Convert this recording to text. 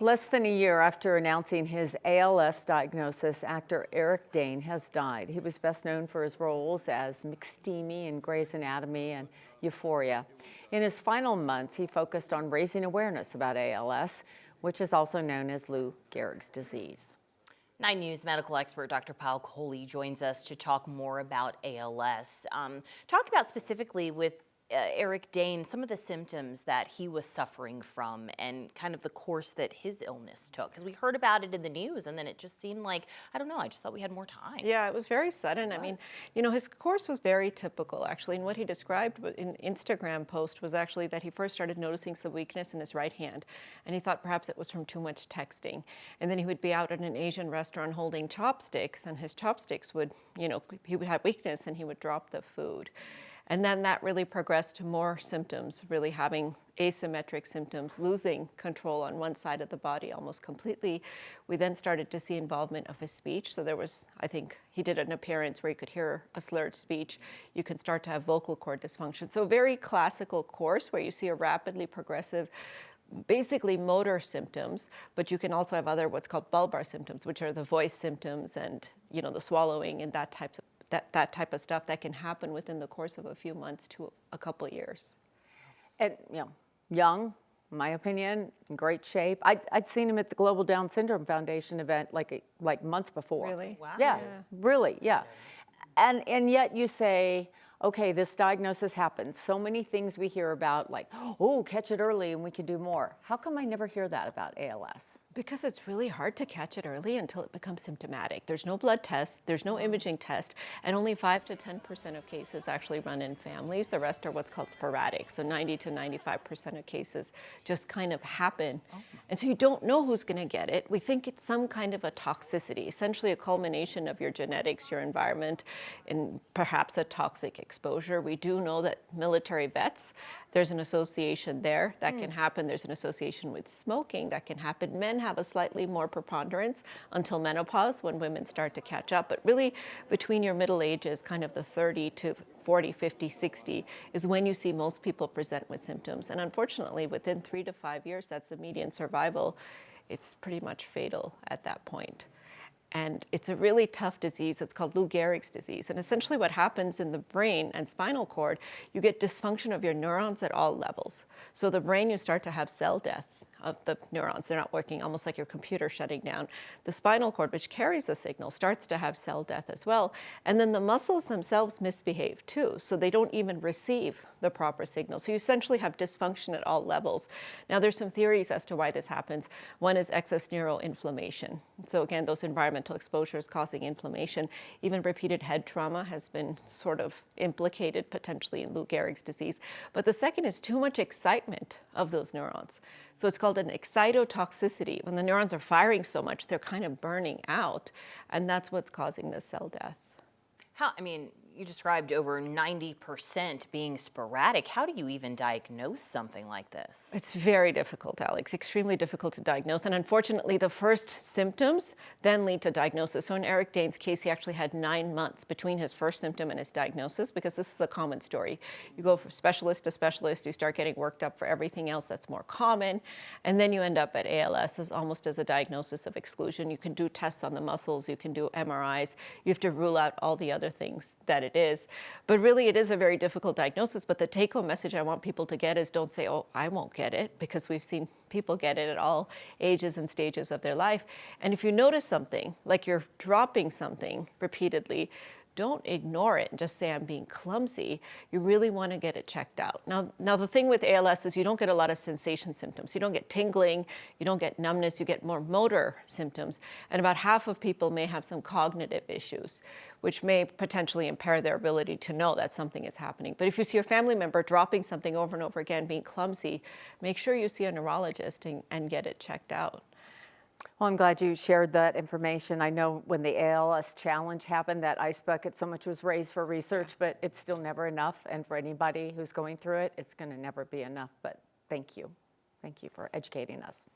Less than a year after announcing his ALS diagnosis, actor Eric Dane has died. He was best known for his roles as McSteamy in Grey's Anatomy and Euphoria. In his final months, he focused on raising awareness about ALS, which is also known as Lou Gehrig's disease. 9 News medical expert Dr. Payal Kohli joins us to talk more about ALS. Talk about specifically with Eric Dane, some of the symptoms that he was suffering from and kind of the course that his illness took. Because we heard about it in the news and then it just seemed like, I don't know, I just thought we had more time. Yeah, it was very sudden. I mean, you know, his course was very typical actually. And what he described in Instagram post was actually that he first started noticing some weakness in his right hand. And he thought perhaps it was from too much texting. And then he would be out at an Asian restaurant holding chopsticks and his chopsticks would, you know, he would have weakness and he would drop the food. And then that really progressed to more symptoms, really having asymmetric symptoms, losing control on one side of the body almost completely. We then started to see involvement of his speech. So there was, I think, he did an appearance where you could hear a slurred speech. You can start to have vocal cord dysfunction. So a very classical course where you see a rapidly progressive, basically motor symptoms, but you can also have other what's called bulbar symptoms, which are the voice symptoms and, you know, the swallowing and that type of stuff that can happen within the course of a few months to a couple of years. And, you know, young, in my opinion, in great shape. I'd seen him at the Global Down Syndrome Foundation event like months before. Really? Wow. Yeah, really, yeah. And yet you say, okay, this diagnosis happens. So many things we hear about, like, oh, catch it early and we can do more. How come I never hear that about ALS? Because it's really hard to catch it early until it becomes symptomatic. There's no blood test, there's no imaging test, and only 5 to 10% of cases actually run in families. The rest are what's called sporadic. So 90 to 95% of cases just kind of happen. And so you don't know who's going to get it. We think it's some kind of a toxicity, essentially a culmination of your genetics, your environment, and perhaps a toxic exposure. We do know that military vets, there's an association there that can happen. There's an association with smoking that can happen. Men have a slightly more preponderance until menopause when women start to catch up. But really between your middle ages, kind of the 30 to 40, 50, 60 is when you see most people present with symptoms. And unfortunately, within 3 to 5 years, that's the median survival. It's pretty much fatal at that point. And it's a really tough disease. It's called Lou Gehrig's disease. And essentially what happens in the brain and spinal cord, you get dysfunction of your neurons at all levels. So the brain, you start to have cell death of the neurons. They're not working, almost like your computer shutting down. The spinal cord, which carries the signal, starts to have cell death as well. And then the muscles themselves misbehave too. So they don't even receive the proper signal. So you essentially have dysfunction at all levels. Now there's some theories as to why this happens. One is excess neural inflammation. So again, those environmental exposures causing inflammation. Even repeated head trauma has been sort of implicated potentially in Lou Gehrig's disease. But the second is too much excitement of those neurons. So it's called an excitotoxicity. When the neurons are firing so much, they're kind of burning out. And that's what's causing the cell death. I mean, you described over 90% being sporadic. How do you even diagnose something like this? It's very difficult, Alex, extremely difficult to diagnose. And unfortunately, the first symptoms then lead to diagnosis. So in Eric Dane's case, he actually had 9 months between his first symptom and his diagnosis, because this is a common story. You go from specialist to specialist, you start getting worked up for everything else that's more common, and then you end up at ALS as almost as a diagnosis of exclusion. You can do tests on the muscles, you can do MRIs, you have to rule out all the other things that it is. But really, it is a very difficult diagnosis. But the take-home message I want people to get is don't say, oh, I won't get it, because we've seen people get it at all ages and stages of their life. And if you notice something, like you're dropping something repeatedly, don't ignore it and just say, I'm being clumsy. You really want to get it checked out. Now the thing with ALS is you don't get a lot of sensation symptoms. You don't get tingling, you don't get numbness, you get more motor symptoms. And about half of people may have some cognitive issues, which may potentially impair their ability to know that something is happening. But if you see your family member dropping something over and over again, being clumsy, make sure you see a neurologist and get it checked out. Well, I'm glad you shared that information. I know when the ALS challenge happened, that ice bucket, so much was raised for research, but it's still never enough. And for anybody who's going through it, it's going to never be enough. But thank you. Thank you for educating us.